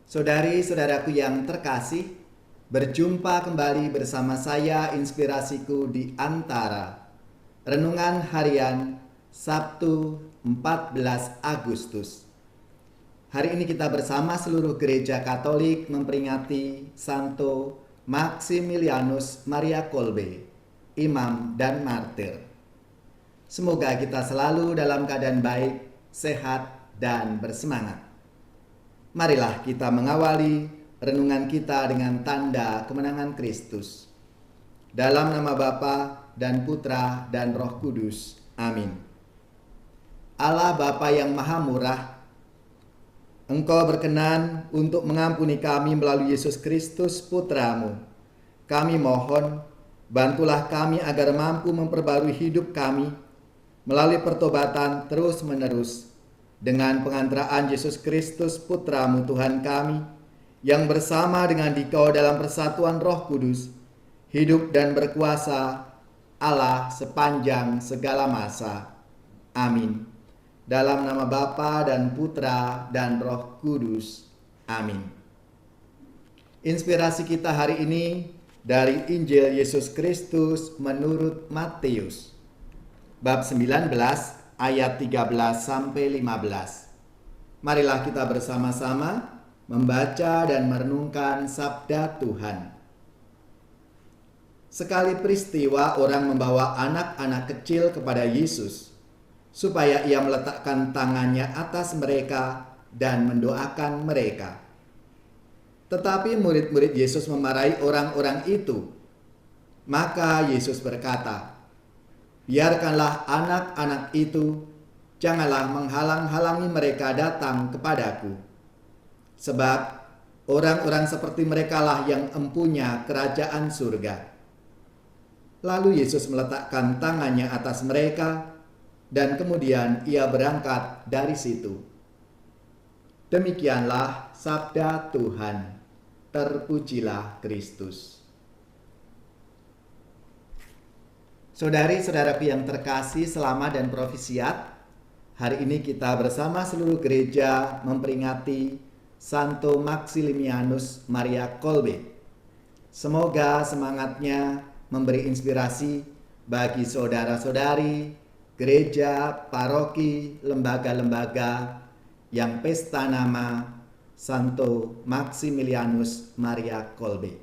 Saudari-saudaraku yang terkasih, berjumpa kembali bersama saya Inspirasiku di Antara. Renungan harian Sabtu 14 Agustus. Hari ini kita bersama seluruh gereja Katolik memperingati Santo Maximilianus Maria Kolbe, imam dan martir. Semoga kita selalu dalam keadaan baik, sehat, dan bersemangat. Marilah kita mengawali renungan kita dengan tanda kemenangan Kristus. Dalam nama Bapa dan Putra dan Roh Kudus. Amin. Allah Bapa yang Maha Murah, Engkau berkenan untuk mengampuni kami melalui Yesus Kristus Putra-Mu. Kami mohon, bantulah kami agar mampu memperbarui hidup kami melalui pertobatan terus-menerus dengan pengantaraan Yesus Kristus Putra-Mu Tuhan kami, yang bersama dengan Dikau dalam persatuan Roh Kudus, hidup dan berkuasa Allah sepanjang segala masa. Amin. Dalam nama Bapa dan Putra dan Roh Kudus. Amin. Inspirasi kita hari ini dari Injil Yesus Kristus menurut Matius, bab 19 ayat 13 sampai 15. Marilah kita bersama-sama membaca dan merenungkan sabda Tuhan. Sekali peristiwa orang membawa anak-anak kecil kepada Yesus supaya ia meletakkan tangannya atas mereka dan mendoakan mereka. Tetapi murid-murid Yesus memarahi orang-orang itu. Maka Yesus berkata, "Biarkanlah anak-anak itu, janganlah menghalang-halangi mereka datang kepadaku. Sebab orang-orang seperti merekalah yang empunya kerajaan surga." Lalu Yesus meletakkan tangannya atas mereka, dan kemudian ia berangkat dari situ. Demikianlah sabda Tuhan. Terpujilah Kristus. Saudari-saudaraku yang terkasih, selamat dan profisiat. Hari ini kita bersama seluruh gereja memperingati Santo Maximilianus Maria Kolbe. Semoga semangatnya memberi inspirasi bagi saudara-saudari, gereja, paroki, lembaga-lembaga yang pesta nama Santo Maximilianus Maria Kolbe.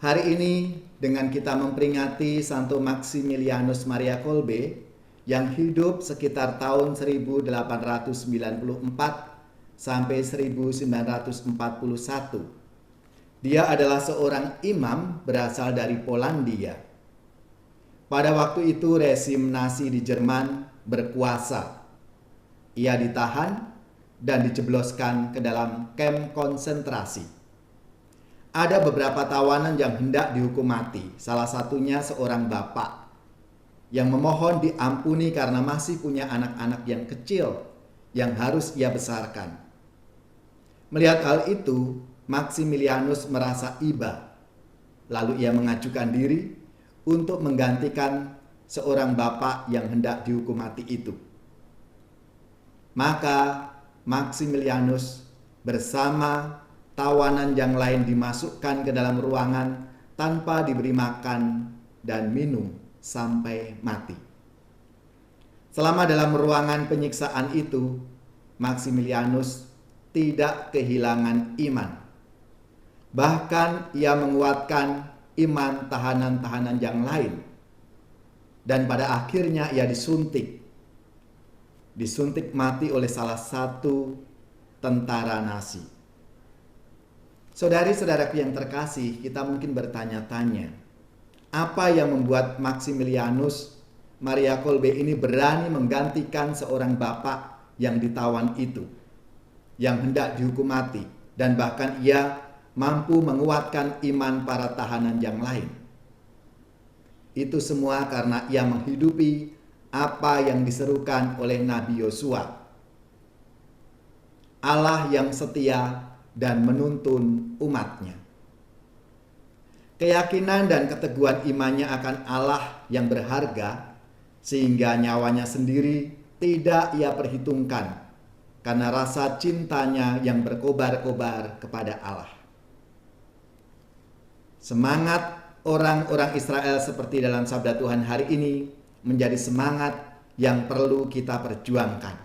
Hari ini dengan kita memperingati Santo Maximilianus Maria Kolbe yang hidup sekitar tahun 1894 sampai 1941. Dia adalah seorang imam berasal dari Polandia. Pada waktu itu rezim Nazi di Jerman berkuasa. Ia ditahan dan dijebloskan ke dalam kamp konsentrasi. Ada beberapa tawanan yang hendak dihukum mati, salah satunya seorang bapak yang memohon diampuni karena masih punya anak-anak yang kecil yang harus ia besarkan. Melihat hal itu, Maximilianus merasa iba. Lalu ia mengajukan diri untuk menggantikan seorang bapak yang hendak dihukum mati itu. Maka Maximilianus bersama tawanan yang lain dimasukkan ke dalam ruangan tanpa diberi makan dan minum sampai mati. Selama dalam ruangan penyiksaan itu, Maximilianus tidak kehilangan iman. Bahkan ia menguatkan iman tahanan-tahanan yang lain. Dan pada akhirnya ia disuntik mati oleh salah satu tentara Nazi. Saudari-saudaraku yang terkasih, kita mungkin bertanya-tanya, apa yang membuat Maximilianus Maria Kolbe ini berani menggantikan seorang bapak yang ditawan itu, yang hendak dihukum mati, dan bahkan ia mampu menguatkan iman para tahanan yang lain? Itu semua karena ia menghidupi apa yang diserukan oleh Nabi Yosua. Allah yang setia dan menuntun umatnya. Keyakinan dan keteguhan imannya akan Allah yang berharga, sehingga nyawanya sendiri tidak ia perhitungkan karena rasa cintanya yang berkobar-kobar kepada Allah. Semangat orang-orang Israel seperti dalam sabda Tuhan hari ini menjadi semangat yang perlu kita perjuangkan.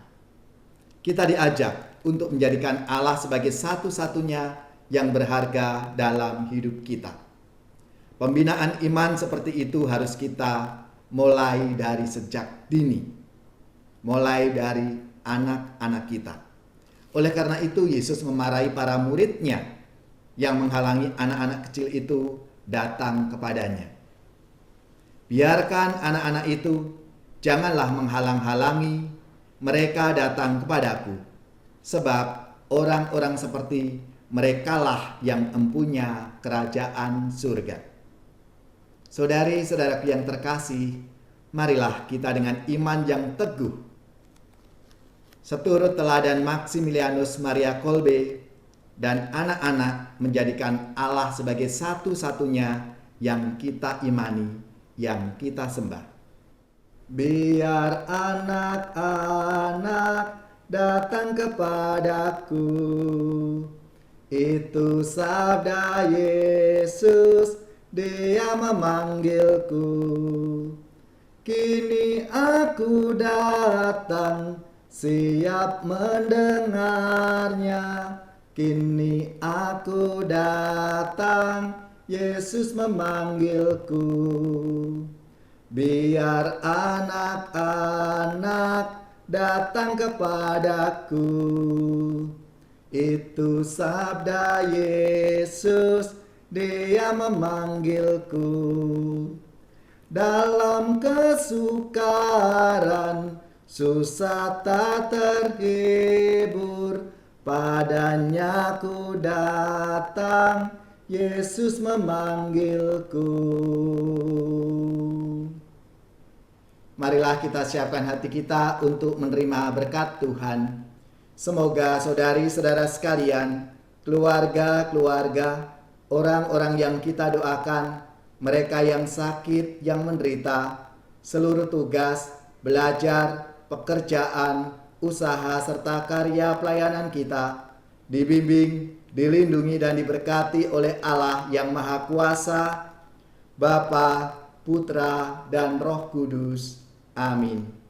Kita diajak untuk menjadikan Allah sebagai satu-satunya yang berharga dalam hidup kita. Pembinaan iman seperti itu harus kita mulai dari sejak dini, mulai dari anak-anak kita. Oleh karena itu Yesus memarahi para muridnya yang menghalangi anak-anak kecil itu datang kepadanya. Biarkan anak-anak itu, janganlah menghalang-halangi mereka datang kepadaku, sebab orang-orang seperti merekalah yang empunya kerajaan surga. Saudari-saudaraku yang terkasih, marilah kita dengan iman yang teguh, seturut teladan Maximilianus Maria Kolbe dan anak-anak, menjadikan Allah sebagai satu-satunya yang kita imani, yang kita sembah. Biar anak-anak datang kepadaku, itu sabda Yesus, Dia memanggilku. Kini aku datang, siap mendengarnya. Kini aku datang, Yesus memanggilku. Biar anak-anak datang kepadaku, itu sabda Yesus, Dia memanggilku. Dalam kesukaran, susah tak terhibur, padanya ku datang, Yesus memanggilku. Marilah kita siapkan hati kita untuk menerima berkat Tuhan. Semoga saudari-saudara sekalian, keluarga-keluarga, orang-orang yang kita doakan, mereka yang sakit, yang menderita, seluruh tugas, belajar, pekerjaan, usaha, serta karya pelayanan kita, dibimbing, dilindungi, dan diberkati oleh Allah yang Maha Kuasa, Bapa, Putra, dan Roh Kudus. Amin.